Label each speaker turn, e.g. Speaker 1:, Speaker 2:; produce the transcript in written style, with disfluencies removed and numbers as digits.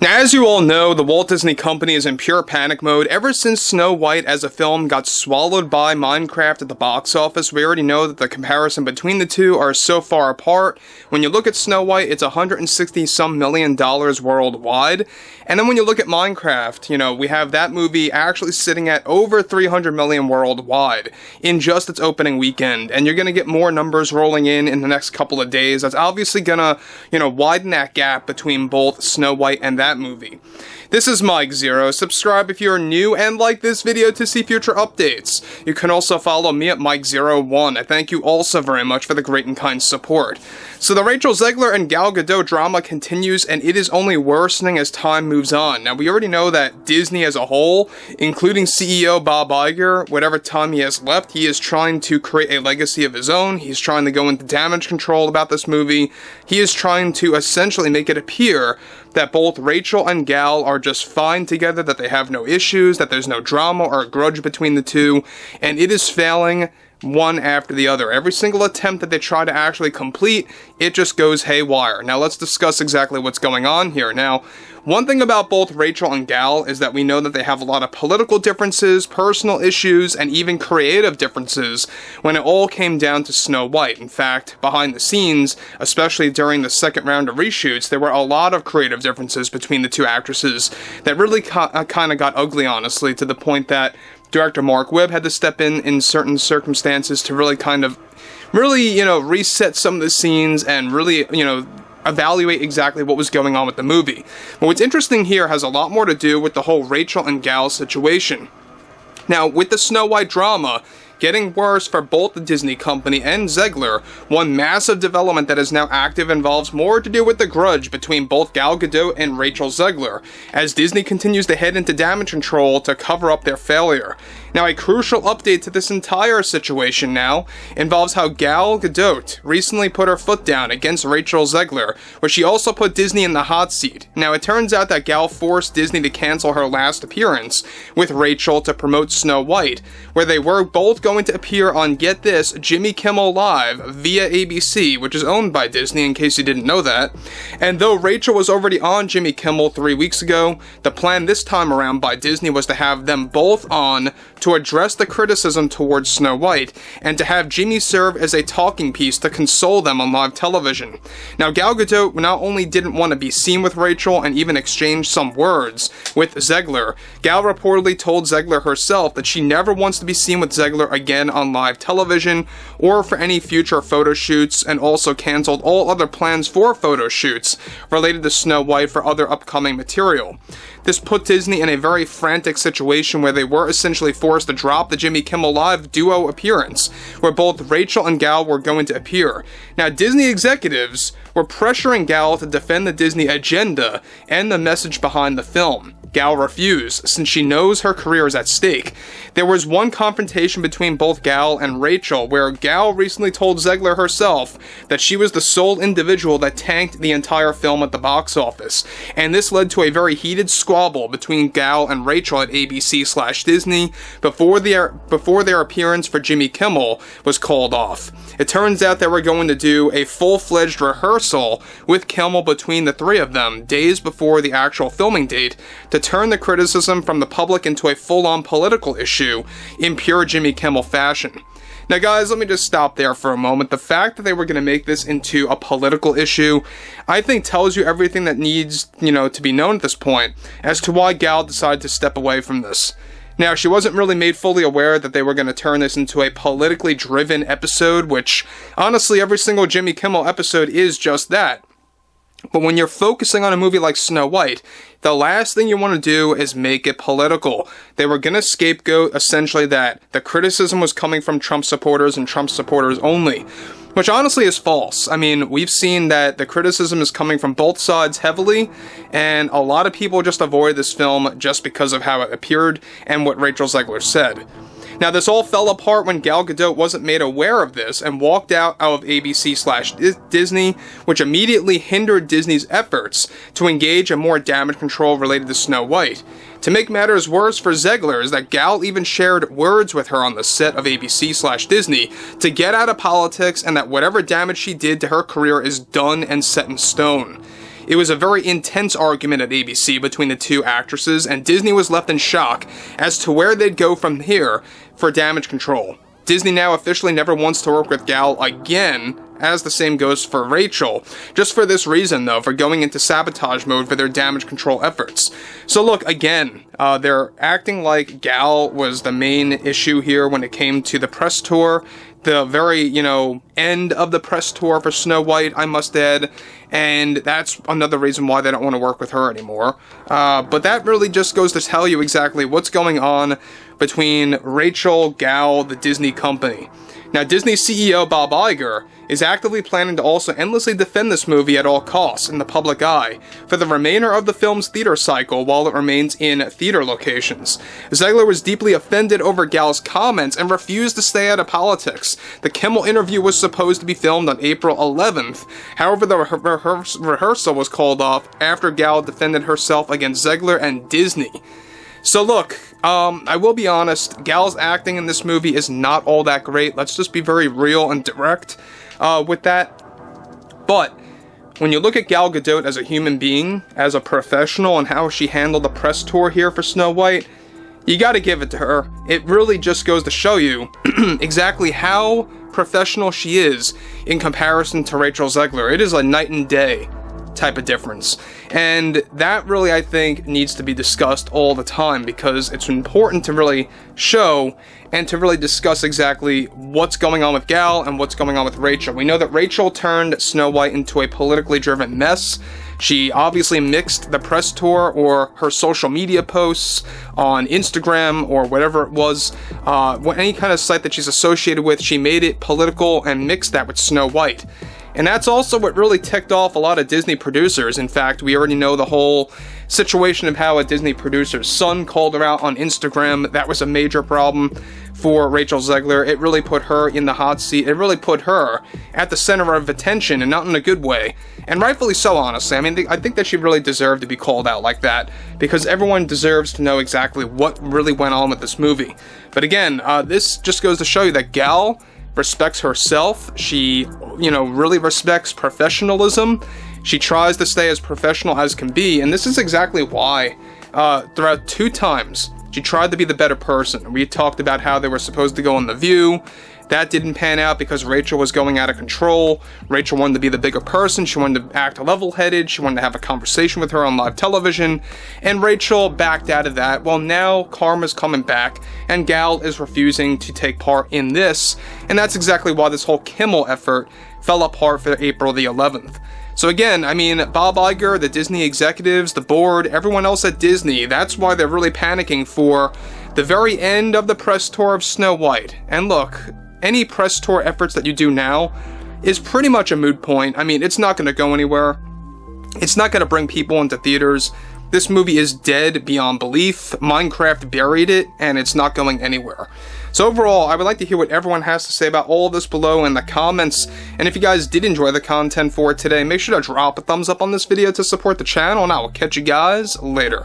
Speaker 1: Now, as you all know, the Walt Disney Company is in pure panic mode ever since Snow White as a film got swallowed by Minecraft at the box office. We already know that the comparison between the two are so far apart. When you look at Snow White, it's $160-some million worldwide. And then when you look at Minecraft, we have that movie actually sitting at over $300 million worldwide in just its opening weekend. And you're going to get more numbers rolling in the next couple of days. That's obviously going to, widen that gap between both Snow White and that movie. This is Mike Zero. Subscribe if you're new and like this video to see future updates. You can also follow me at Mike01. I thank you also very much for the great and kind support. So the Rachel Zegler and Gal Gadot drama continues, and it is only worsening as time moves on. Now, we already know that Disney as a whole, including CEO Bob Iger, whatever time he has left, he is trying to create a legacy of his own. He's trying to go into damage control about this movie. He is trying to essentially make it appear that both Rachel and Gal are just fine together, that they have no issues, that there's no drama or a grudge between the two, and it is failing one after the other. Every single attempt that they try to actually complete, it just goes haywire. Now let's discuss exactly what's going on here. Now, one thing about both Rachel and Gal is that we know that they have a lot of political differences, personal issues, and even creative differences when it all came down to Snow White. In fact, behind the scenes, especially during the second round of reshoots, there were a lot of creative differences between the two actresses that really kind of got ugly, honestly, to the point that director Mark Webb had to step in certain circumstances to really reset some of the scenes and really, evaluate exactly what was going on with the movie. But what's interesting here has a lot more to do with the whole Rachel and Gal situation. Now, with the Snow White drama getting worse for both the Disney Company and Zegler, one massive development that is now active involves more to do with the grudge between both Gal Gadot and Rachel Zegler, as Disney continues to head into damage control to cover up their failure. Now, a crucial update to this entire situation now involves how Gal Gadot recently put her foot down against Rachel Zegler, where she also put Disney in the hot seat. Now, it turns out that Gal forced Disney to cancel her last appearance with Rachel to promote Snow White, where they were both going to appear on, get this, Jimmy Kimmel Live via ABC, which is owned by Disney, in case you didn't know that. And though Rachel was already on Jimmy Kimmel 3 weeks ago, the plan this time around by Disney was to have them both on to address the criticism towards Snow White, and to have Jimmy serve as a talking piece to console them on live television. Now, Gal Gadot not only didn't want to be seen with Rachel and even exchange some words with Zegler, Gal reportedly told Zegler herself that she never wants to be seen with Zegler again on live television or for any future photo shoots, and also canceled all other plans for photo shoots related to Snow White for other upcoming material. This put Disney in a very frantic situation where they were essentially forced to drop the Jimmy Kimmel Live duo appearance, where both Rachel and Gal were going to appear. Now, Disney executives were pressuring Gal to defend the Disney agenda and the message behind the film. Gal refused, since she knows her career is at stake. There was one confrontation between both Gal and Rachel, where Gal recently told Zegler herself that she was the sole individual that tanked the entire film at the box office, and this led to a very heated squabble between Gal and Rachel at ABC/Disney before their appearance for Jimmy Kimmel was called off. It turns out they were going to do a full-fledged rehearsal with Kimmel between the three of them days before the actual filming date to turn the criticism from the public into a full-on political issue in pure Jimmy Kimmel fashion. Now, guys, let me just stop there for a moment. The fact that they were going to make this into a political issue, I think tells you everything that needs, to be known at this point as to why Gal decided to step away from this. Now, she wasn't really made fully aware that they were going to turn this into a politically driven episode, which, honestly, every single Jimmy Kimmel episode is just that. But when you're focusing on a movie like Snow White, the last thing you want to do is make it political. They were going to scapegoat, essentially, that the criticism was coming from Trump supporters and Trump supporters only, which honestly is false. I mean, we've seen that the criticism is coming from both sides heavily, and a lot of people just avoid this film just because of how it appeared and what Rachel Zegler said. Now, this all fell apart when Gal Gadot wasn't made aware of this and walked out of ABC/Disney, which immediately hindered Disney's efforts to engage in more damage control related to Snow White. To make matters worse for Zegler is that Gal even shared words with her on the set of ABC/Disney to get out of politics, and that whatever damage she did to her career is done and set in stone. It was a very intense argument at ABC between the two actresses, and Disney was left in shock as to where they'd go from here for damage control. Disney now officially never wants to work with Gal again, as the same goes for Rachel. Just for this reason, though, for going into sabotage mode for their damage control efforts. So look, again, they're acting like Gal was the main issue here when it came to the press tour. The very, end of the press tour for Snow White, I must add, and that's another reason why they don't want to work with her anymore. But that really just goes to tell you exactly what's going on between Rachel, Gal, the Disney company. Now, Disney CEO Bob Iger is actively planning to also endlessly defend this movie at all costs in the public eye for the remainder of the film's theater cycle while it remains in theater locations. Zegler was deeply offended over Gal's comments and refused to stay out of politics. The Kimmel interview was supposed to be filmed on April 11th. However, the rehearsal was called off after Gal defended herself against Zegler and Disney. So look, I will be honest, Gal's acting in this movie is not all that great. Let's just be very real and direct with that. But when you look at Gal Gadot as a human being, as a professional, and how she handled the press tour here for Snow White, you gotta give it to her. It really just goes to show you exactly how professional she is in comparison to Rachel Zegler. It is a night and day type of difference, and that really, I think, needs to be discussed all the time, because it's important to really show and to really discuss exactly what's going on with Gal and what's going on with Rachel. We know that Rachel turned Snow White into a politically driven mess. She obviously mixed the press tour or her social media posts on Instagram or whatever it was, any kind of site that she's associated with, she made it political and mixed that with Snow White. And that's also what really ticked off a lot of Disney producers. In fact, we already know the whole situation of how a Disney producer's son called her out on Instagram. That was a major problem for Rachel Zegler. It really put her in the hot seat. It really put her at the center of attention, and not in a good way. And rightfully so, honestly. I mean, I think that she really deserved to be called out like that, because everyone deserves to know exactly what really went on with this movie. But again, this just goes to show you that Gal respects herself. She, really respects professionalism. She tries to stay as professional as can be, and this is exactly why, throughout 2 times, she tried to be the better person. We talked about how they were supposed to go on The View. That didn't pan out because Rachel was going out of control. Rachel wanted to be the bigger person. She wanted to act level-headed. She wanted to have a conversation with her on live television. And Rachel backed out of that. Well, now karma's coming back, and Gal is refusing to take part in this. And that's exactly why this whole Kimmel effort fell apart for April the 11th. So again, I mean, Bob Iger, the Disney executives, the board, everyone else at Disney, that's why they're really panicking for the very end of the press tour of Snow White. And look, any press tour efforts that you do now is pretty much a moot point. I mean, it's not going to go anywhere. It's not going to bring people into theaters. This movie is dead beyond belief. Minecraft buried it, and it's not going anywhere. So overall, I would like to hear what everyone has to say about all of this below in the comments. And if you guys did enjoy the content for today, make sure to drop a thumbs up on this video to support the channel, and I will catch you guys later.